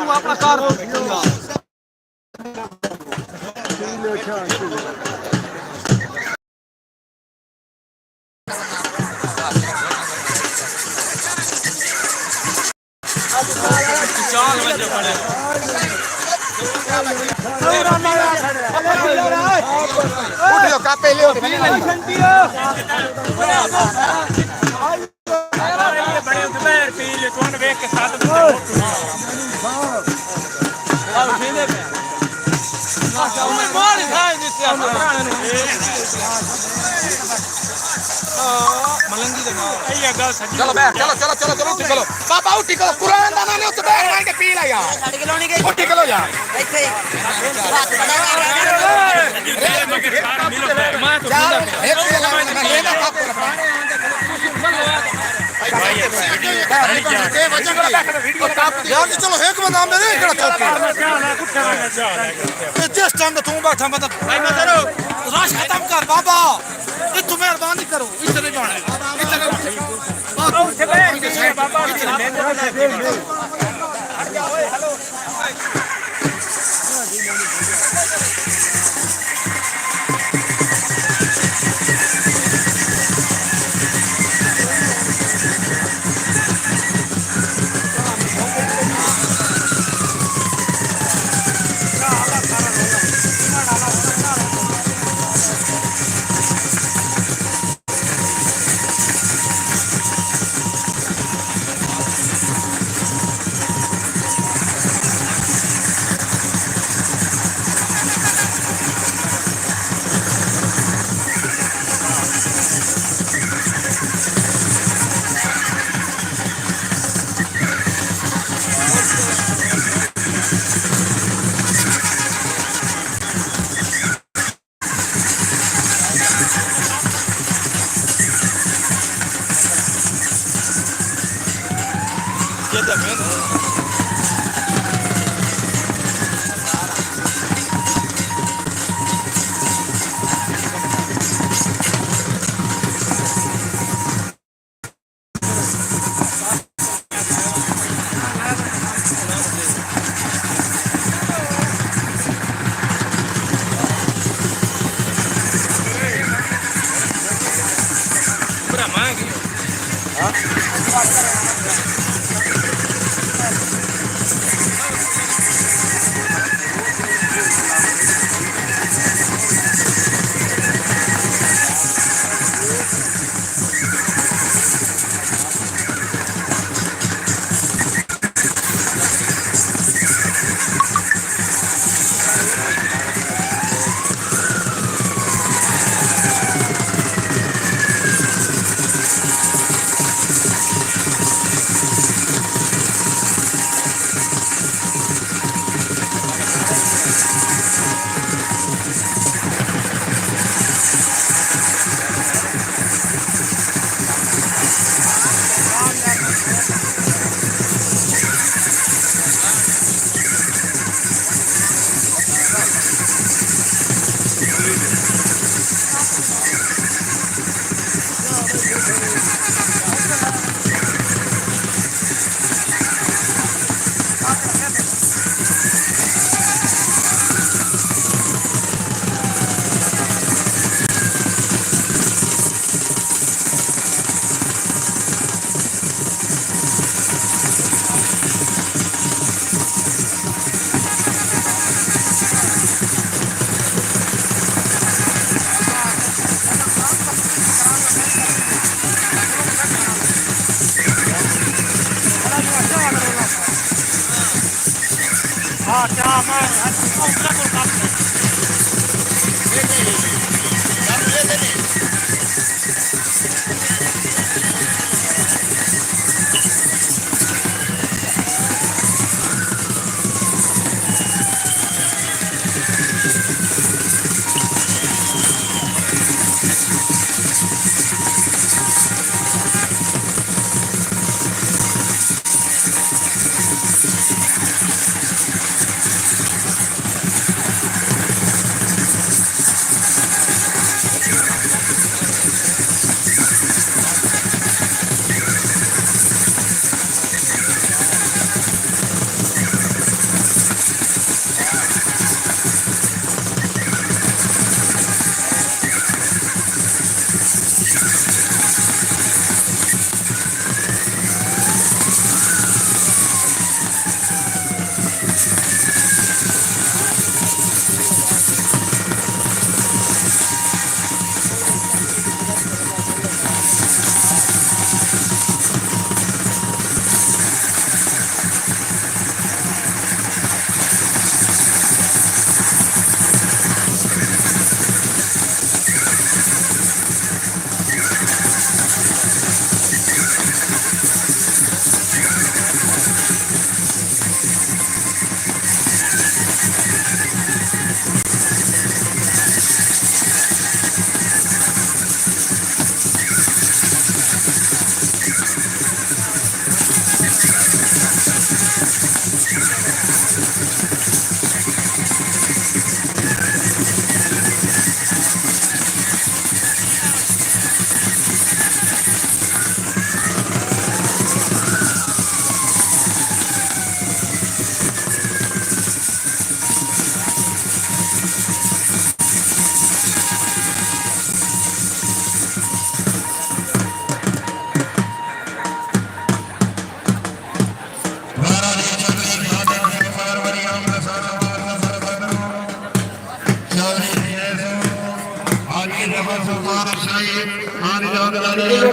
तू अपना कार चाल बजे पड़े उठियो कापे ले उठ बड़े उधर पी ले कौन देख के साथ अब सीधे पे मैं मार खाए जिससे मलंगी दगा ये गल सच्ची चलो बैठ चलो चलो चलो चलो उठ चलो बाबा उठ चलो कुरान दाना ने उठ बैठ मार के पी ला यार 8 किलो नहीं गई उठ चलो यार ਇੱਥੇ बात बड़ा मगर सारा मिलो मैं तो एक मैं लेना काप कर यार चलो एक बंदा मेरे इकड़ा चौकी जिस टाइम तू बैठा मतलब भाई मैं करो राश खत्म कर बाबा ये तू मेहरबानी करो इतने जाने इतने बाबा हेलो ਸੁਖਮਾਨ ਸ਼ਾਹੀ ਆਨ ਜੋਗਦਾਰੀ